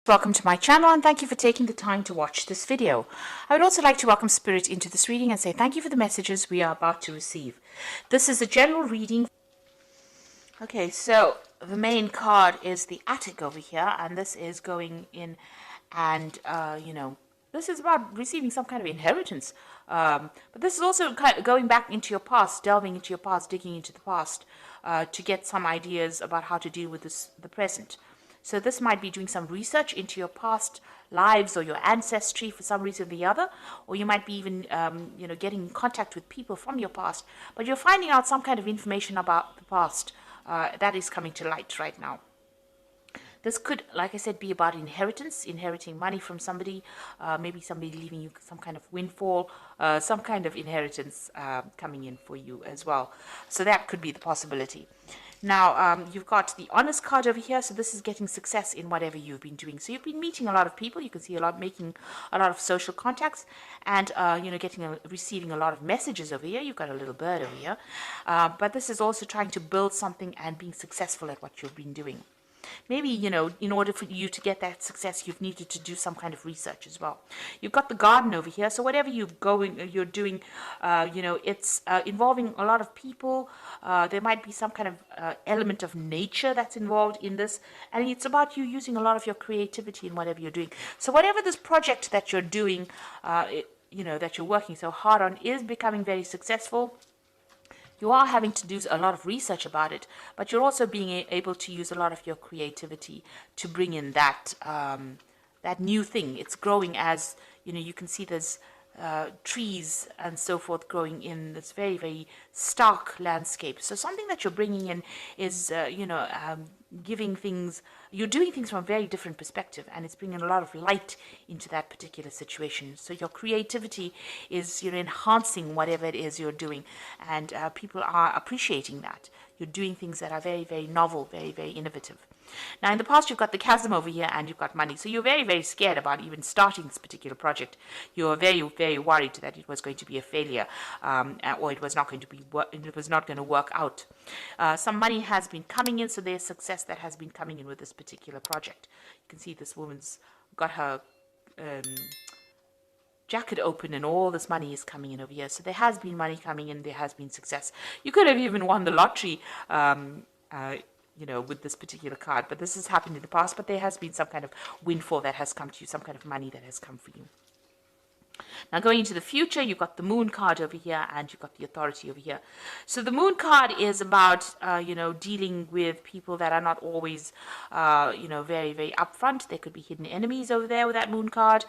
Welcome to my channel and thank you for taking the time to watch this video. I would also like to welcome Spirit into this reading and say thank you for the messages we are about to receive. This is a general reading. Okay, so the main card is the attic over here, and this is going in and, this is about receiving some kind of inheritance. But this is also kind of going back into your past, delving into your past, digging into the past to get some ideas about how to deal with the present. So this might be doing some research into your past lives or your ancestry for some reason or the other, or you might be even, getting in contact with people from your past, but you're finding out some kind of information about the past that is coming to light right now. This could, like I said, be about inheritance, inheriting money from somebody, maybe somebody leaving you some kind of windfall, some kind of inheritance coming in for you as well. So that could be the possibility. Now, you've got the honest card over here, so this is getting success in whatever you've been doing. So you've been meeting a lot of people, you can see making a lot of social contacts, and, receiving a lot of messages over here. You've got a little bird over here. But this is also trying to build something and being successful at what you've been doing. Maybe, in order for you to get that success, you've needed to do some kind of research as well. You've got the garden over here. So whatever you're doing, it's involving a lot of people. There might be some kind of element of nature that's involved in this. And it's about you using a lot of your creativity in whatever you're doing. So whatever this project that you're doing, that you're working so hard on is becoming very successful. You are having to do a lot of research about it, but you're also being able to use a lot of your creativity to bring in that new thing. It's growing as, you can see there's trees and so forth growing in this very, very stark landscape. So something that you're bringing in is, giving things, you're doing things from a very different perspective, and it's bringing a lot of light into that particular situation. So your creativity is, enhancing whatever it is you're doing, and people are appreciating that. You're doing things that are very, very novel, very, very innovative. Now, in the past, you've got the chasm over here and you've got money. So you're very, very scared about even starting this particular project. You're very, very worried that it was going to be a failure, or it was not going to work out. Some money has been coming in, so there's success that has been coming in with this particular project. You can see this woman's got her jacket open and all this money is coming in over here. So there has been money coming in, there has been success. You could have even won the lottery, with this particular card, but this has happened in the past, but there has been some kind of windfall that has come to you, some kind of money that has come for you. Now, going into the future, you've got the moon card over here and you've got the authority over here. So the moon card is about, dealing with people that are not always, very, very upfront. There could be hidden enemies over there with that moon card,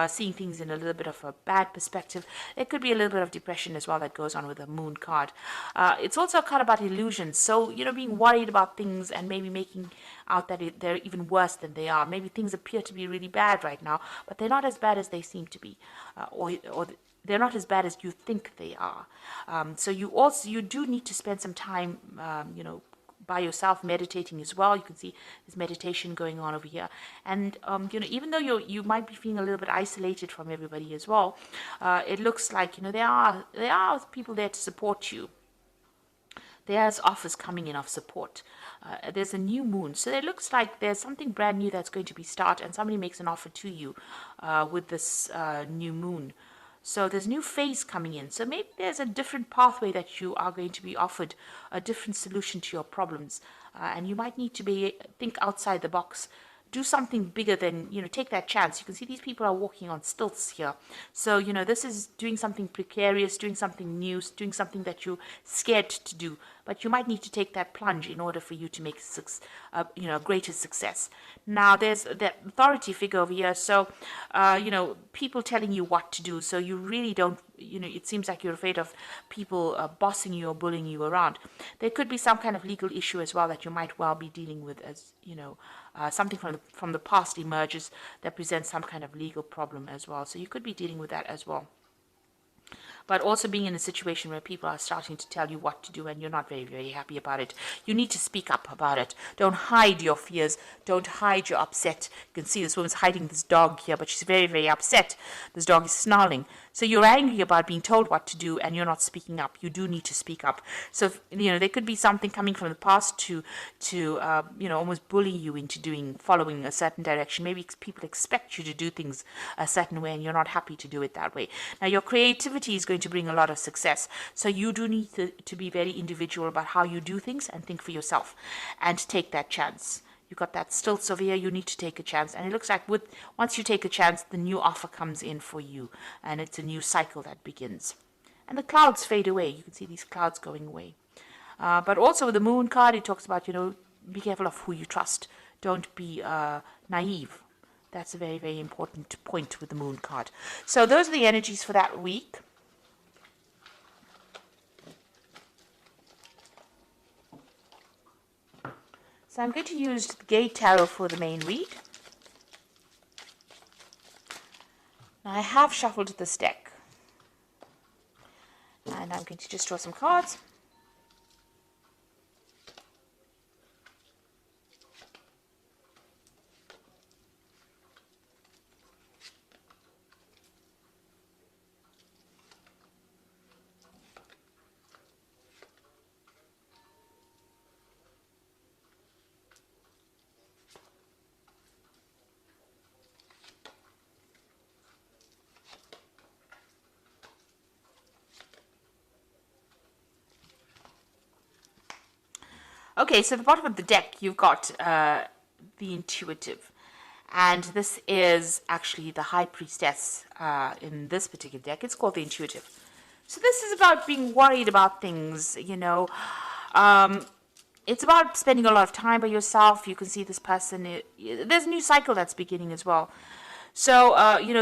seeing things in a little bit of a bad perspective. There could be a little bit of depression as well that goes on with the moon card. It's also a card about illusions. So, being worried about things and maybe making out that they're even worse than they are. Maybe things appear to be really bad right now, but they're not as bad as they seem to be. Or they're not as bad as you think they are. So you do need to spend some time, by yourself meditating as well. You can see there's meditation going on over here, and even though you might be feeling a little bit isolated from everybody as well, it looks like there are people there to support you. There's offers coming in of support. There's a new moon. So it looks like there's something brand new that's going to be started, and somebody makes an offer to you with this new moon. So there's new phase coming in. So maybe there's a different pathway that you are going to be offered, a different solution to your problems. And you might need to think outside the box. Do something bigger than, take that chance. You can see these people are walking on stilts here. So, this is doing something precarious, doing something new, doing something that you're scared to do. But you might need to take that plunge in order for you to make a greater success. Now, there's that authority figure over here. So, people telling you what to do. So you really don't, it seems like you're afraid of people bossing you or bullying you around. There could be some kind of legal issue as well that you might well be dealing with, as, something from the past emerges that presents some kind of legal problem as well. So you could be dealing with that as well. but also being in a situation where people are starting to tell you what to do and you're not very, very happy about it. You need to speak up about it. Don't hide your fears. Don't hide your upset. You can see this woman's hiding this dog here, but she's very, very upset. This dog is snarling. So you're angry about being told what to do and you're not speaking up. You do need to speak up. So, there could be something coming from the past to almost bully you into following a certain direction. Maybe people expect you to do things a certain way and you're not happy to do it that way. Now, your creativity is going to bring a lot of success. So you do need to be very individual about how you do things and think for yourself and take that chance. You've got that stilts over here, you need to take a chance. And it looks like once you take a chance, the new offer comes in for you. And it's a new cycle that begins. And the clouds fade away. You can see these clouds going away. But also with the moon card, it talks about, be careful of who you trust. Don't be naive. That's a very, very important point with the moon card. So those are the energies for that week. So I'm going to use the Gay Tarot for the main read. Now I have shuffled this deck. And I'm going to just draw some cards. Okay, so at the bottom of the deck, you've got the Intuitive. And this is actually the High Priestess in this particular deck. It's called the Intuitive. So this is about being worried about things, it's about spending a lot of time by yourself. You can see this person, there's a new cycle that's beginning as well. So,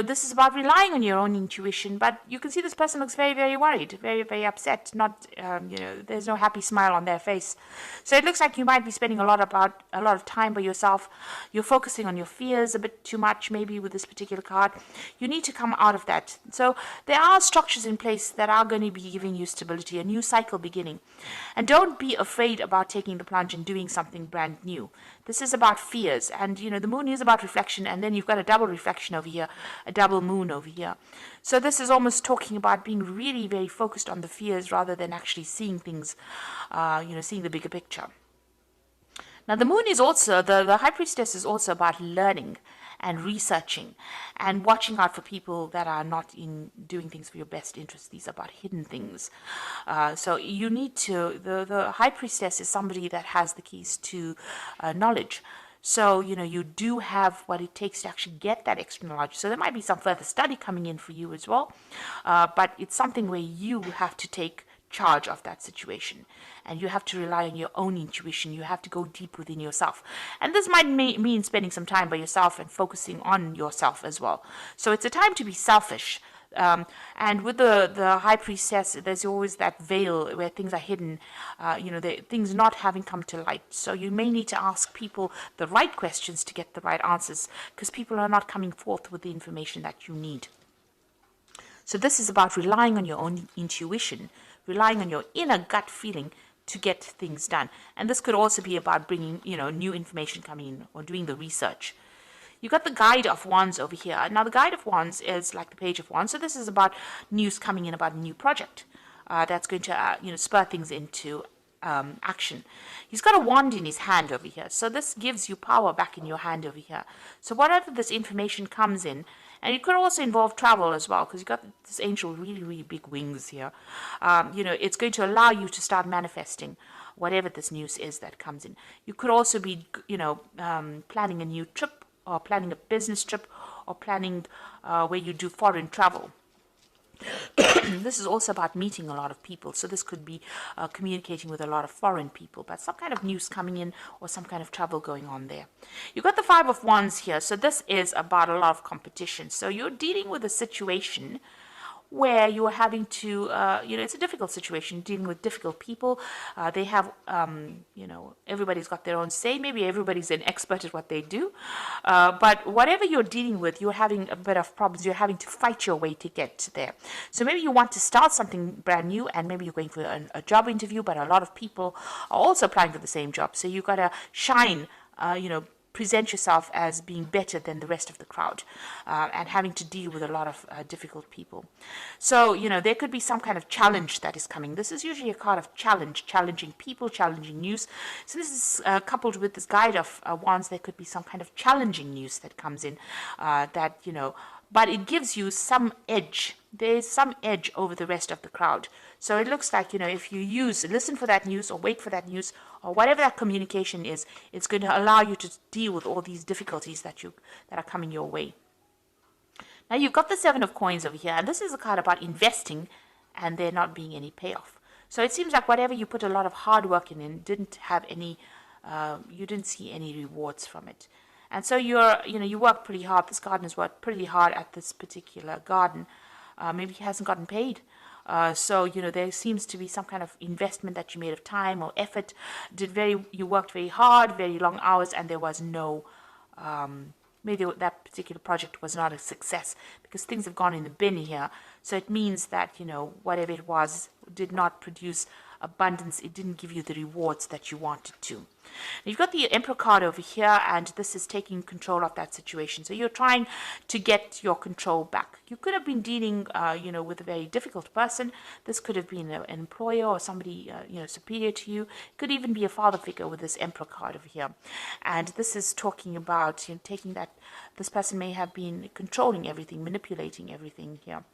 this is about relying on your own intuition, but you can see this person looks very, very worried, very, very upset. Not, there's no happy smile on their face. So it looks like you might be spending a lot of time by yourself. You're focusing on your fears a bit too much, maybe with this particular card. You need to come out of that. So there are structures in place that are going to be giving you stability, a new cycle beginning. And don't be afraid about taking the plunge and doing something brand new. This is about fears, and the moon is about reflection, and then you've got a double reflection over here, a double moon over here. So this is almost talking about being really very focused on the fears rather than actually seeing things, seeing the bigger picture. Now the moon is also, the High Priestess is also about learning and researching and watching out for people that are not in doing things for your best interest. These are about hidden things. So you need to, the High Priestess is somebody that has the keys to knowledge. So, you do have what it takes to actually get that extra knowledge. So there might be some further study coming in for you as well. But it's something where you have to take charge of that situation, and you have to rely on your own intuition. You have to go deep within yourself, and this might mean spending some time by yourself and focusing on yourself as well. So it's a time to be selfish, and with the High Priestess, there's always that veil where things are hidden, things not having come to light. So you may need to ask people the right questions to get the right answers, because people are not coming forth with the information that you need. So this is about relying on your own intuition, relying on your inner gut feeling to get things done. And this could also be about bringing, new information coming in or doing the research. You've got the Guide of Wands over here. Now, the Guide of Wands is like the Page of Wands. So this is about news coming in about a new project that's going to, spur things into action. He's got a wand in his hand over here. So this gives you power back in your hand over here. So whatever this information comes in, and it could also involve travel as well, because you've got this angel with really, really big wings here. It's going to allow you to start manifesting whatever this news is that comes in. You could also be, planning a new trip, or planning a business trip, or planning where you do foreign travel. This is also about meeting a lot of people. So this could be communicating with a lot of foreign people, but some kind of news coming in or some kind of travel going on there. You've got the Five of Wands here. So this is about a lot of competition. So you're dealing with a situation where you're having to, it's a difficult situation, dealing with difficult people. They have, everybody's got their own say. Maybe everybody's an expert at what they do. But whatever you're dealing with, you're having a bit of problems. You're having to fight your way to get there. So maybe you want to start something brand new, and maybe you're going for a job interview, but a lot of people are also applying for the same job. So you got to shine, present yourself as being better than the rest of the crowd, and having to deal with a lot of difficult people. So, there could be some kind of challenge that is coming. This is usually a card of challenge, challenging people, challenging news. So this is coupled with this guide of wands. There could be some kind of challenging news that comes in but it gives you some edge. There's some edge over the rest of the crowd. So it looks like, if you listen for that news or wait for that news or whatever that communication is, it's going to allow you to deal with all these difficulties that are coming your way. Now you've got the Seven of Coins over here, and this is a card about investing and there not being any payoff. So it seems like whatever you put a lot of hard work in didn't have any, you didn't see any rewards from it. And so you work pretty hard. This gardener's worked pretty hard at this particular garden. Maybe he hasn't gotten paid. So there seems to be some kind of investment that you made of time or effort. You worked very hard, very long hours, and there was no, maybe that particular project was not a success because things have gone in the bin here. So it means that, whatever it was did not produce abundance. It didn't give you the rewards that you wanted to. You've got the Emperor card over here, and this is taking control of that situation. So you're trying to get your control back. You could have been dealing, with a very difficult person. This could have been an employer or somebody, superior to you. It could even be a father figure with this Emperor card over here. And this is talking about, taking that, this person may have been controlling everything, manipulating everything here.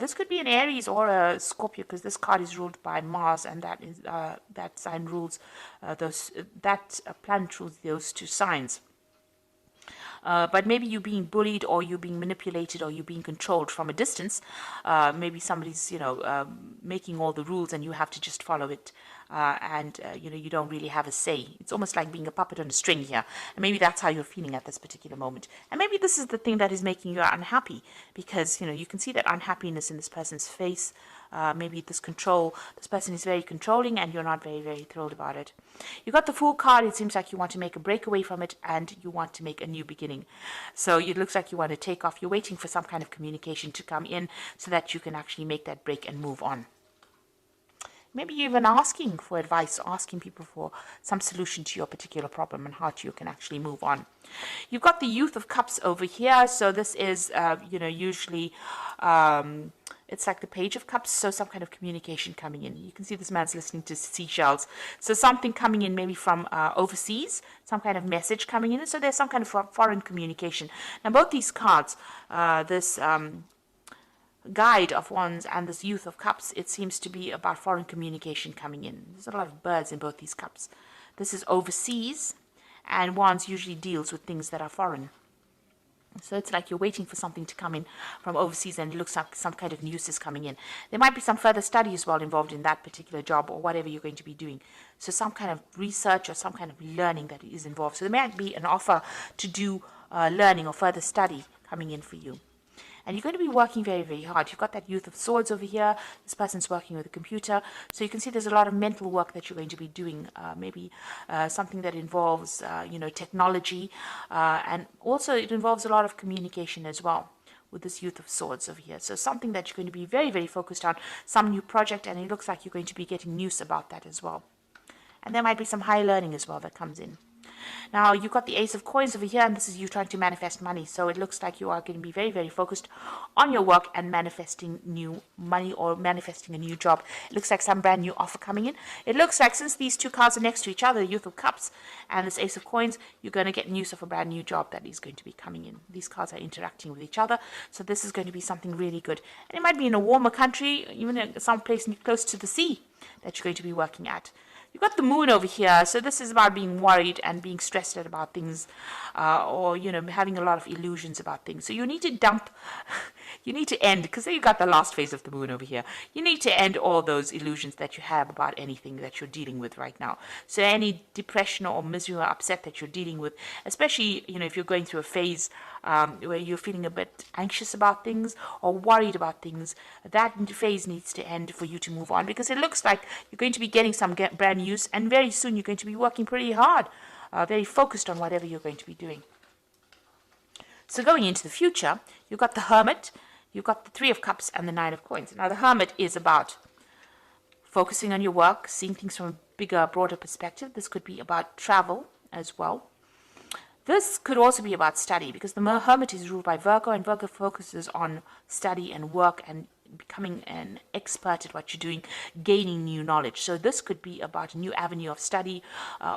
This could be an Aries or a Scorpio, because this card is ruled by Mars, and that sign rules that planet rules those two signs. But maybe you're being bullied, or you're being manipulated, or you're being controlled from a distance. Maybe somebody's making all the rules and you have to just follow it. You don't really have a say. It's almost like being a puppet on a string here. And maybe that's how you're feeling at this particular moment. And maybe this is the thing that is making you unhappy, because, you can see that unhappiness in this person's face. Maybe this person is very controlling and you're not very, very thrilled about it. You got the Fool card. It seems like you want to make a breakaway from it and you want to make a new beginning. So it looks like you want to take off. You're waiting for some kind of communication to come in so that you can actually make that break and move on. Maybe you're even asking for advice, asking people for some solution to your particular problem and how you can actually move on. You've got the Youth of Cups over here. So this is, usually it's like the Page of Cups. So some kind of communication coming in. You can see this man's listening to seashells. So something coming in maybe from overseas, some kind of message coming in. So there's some kind of foreign communication. Now both these cards, this Guide of Wands and this Youth of Cups, it seems to be about foreign communication coming in. There's a lot of birds in both these cups. This is overseas, and Wands usually deals with things that are foreign. So it's like you're waiting for something to come in from overseas, and it looks like some kind of news is coming in. There might be some further study as well involved in that particular job or whatever you're going to be doing. So some kind of research or some kind of learning that is involved. So there might be an offer to do learning or further study coming in for you. And you're going to be working very, very hard. You've got that Youth of Swords over here. This person's working with a computer. So you can see there's a lot of mental work that you're going to be doing. Maybe something that involves, technology. And also it involves a lot of communication as well with this Youth of Swords over here. So something that you're going to be very, very focused on. Some new project, and it looks like you're going to be getting news about that as well. And there might be some high learning as well that comes in. Now, you've got the Ace of Coins over here, and this is you trying to manifest money. So it looks like you are going to be very, very focused on your work and manifesting new money or manifesting a new job. It looks like some brand new offer coming in. It looks like since these two cards are next to each other, the Youth of Cups and this Ace of Coins, you're going to get news of a brand new job that is going to be coming in. These cards are interacting with each other, so this is going to be something really good. And it might be in a warmer country, even in some place close to the sea that you're going to be working at. You've got the Moon over here, so this is about being worried and being stressed out about things, or having a lot of illusions about things. So you need to You need to end, because you got the last phase of the moon over here. You need to end all those illusions that you have about anything that you're dealing with right now. So any depression or misery or upset that you're dealing with, especially, if you're going through a phase where you're feeling a bit anxious about things or worried about things, that phase needs to end for you to move on, because it looks like you're going to be getting some brand news, and very soon you're going to be working pretty hard, very focused on whatever you're going to be doing. So going into the future, you've got the Hermit, you've got the Three of Cups, and the Nine of Coins. Now the Hermit is about focusing on your work, seeing things from a bigger, broader perspective. This could be about travel as well. This could also be about study, because the Hermit is ruled by Virgo, and Virgo focuses on study and work and becoming an expert at what you're doing, gaining new knowledge. So this could be about a new avenue of study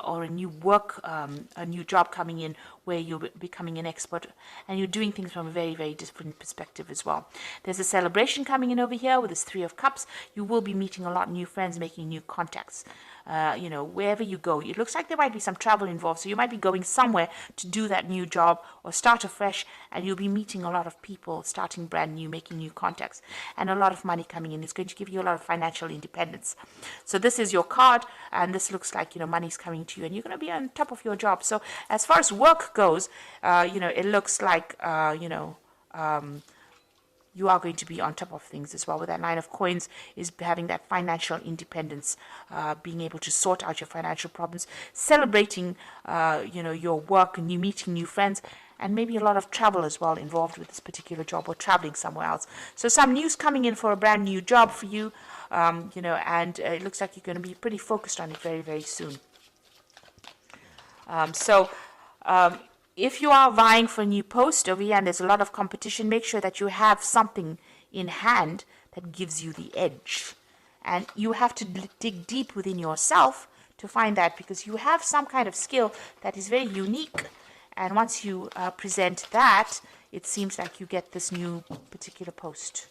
or a new work, a new job coming in where you're becoming an expert and you're doing things from a very, very different perspective as well. There's a celebration coming in over here with this Three of Cups. You will be meeting a lot of new friends, making new contacts. Wherever you go, it looks like there might be some travel involved, so you might be going somewhere to do that new job or start afresh, and you'll be meeting a lot of people, starting brand new, making new contacts, and a lot of money coming in. It's going to give you a lot of financial independence. So this is your card, and this looks like money's coming to you, and you're going to be on top of your job. So as far as work goes, it looks like you are going to be on top of things as well. With that Nine of Coins is having that financial independence, being able to sort out your financial problems, celebrating, your work, and you meeting new friends, and maybe a lot of travel as well involved with this particular job, or traveling somewhere else. So some news coming in for a brand new job for you, and it looks like you're going to be pretty focused on it very, very soon. If you are vying for a new post over here and there's a lot of competition, make sure that you have something in hand that gives you the edge. And you have to dig deep within yourself to find that, because you have some kind of skill that is very unique. And once you present that, it seems like you get this new particular post.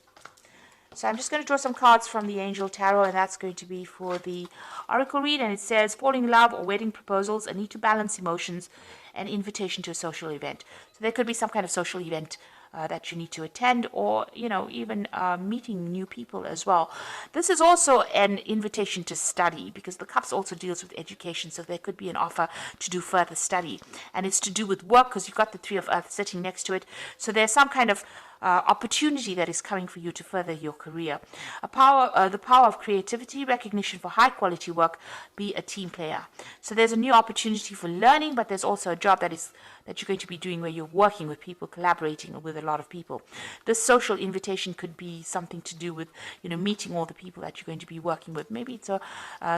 So I'm just going to draw some cards from the Angel Tarot, and that's going to be for the Oracle read. And it says, falling in love or wedding proposals, a need to balance emotions, an invitation to a social event. So there could be some kind of social event that you need to attend, or even meeting new people as well. This is also an invitation to study, because the Cups also deals with education, so there could be an offer to do further study, and it's to do with work, because you've got the Three of Earth sitting next to it. So there's some kind of opportunity that is coming for you to further your career. The power of creativity, recognition for high quality work, be a team player. So there's a new opportunity for learning, but there's also a job that you're going to be doing where you're working with people, collaborating with a lot of people. This social invitation could be something to do with meeting all the people that you're going to be working with. Maybe it's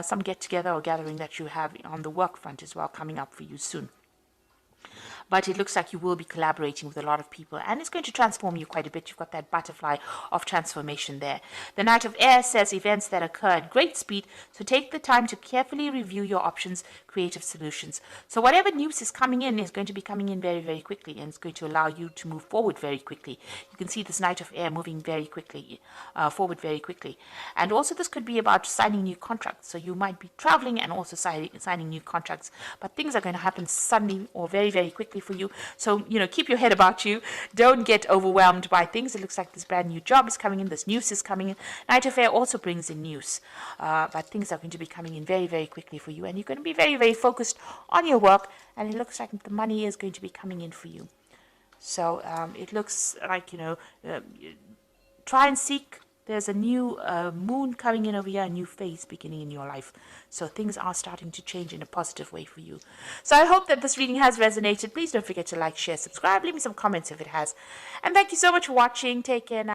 some get together or gathering that you have on the work front as well, coming up for you soon. But it looks like you will be collaborating with a lot of people, and it's going to transform you quite a bit. You've got that butterfly of transformation there. The Knight of Air says events that occur at great speed, so take the time to carefully review your options, creative solutions. So whatever news is coming in is going to be coming in very, very quickly, and it's going to allow you to move forward very quickly. You can see this Knight of Air moving very quickly, forward very quickly. And also this could be about signing new contracts. So you might be traveling and also signing new contracts, but things are going to happen suddenly or very, very quickly for you. So, keep your head about you. Don't get overwhelmed by things. It looks like this brand new job is coming in. This news is coming in. Knight of Air also brings in news. But things are going to be coming in very, very quickly for you. And you're going to be very, very focused on your work. And it looks like the money is going to be coming in for you. So, it looks like, try and seek. There's a new moon coming in over here, a new phase beginning in your life. So things are starting to change in a positive way for you. So I hope that this reading has resonated. Please don't forget to like, share, subscribe. Leave me some comments if it has. And thank you so much for watching. Take care now.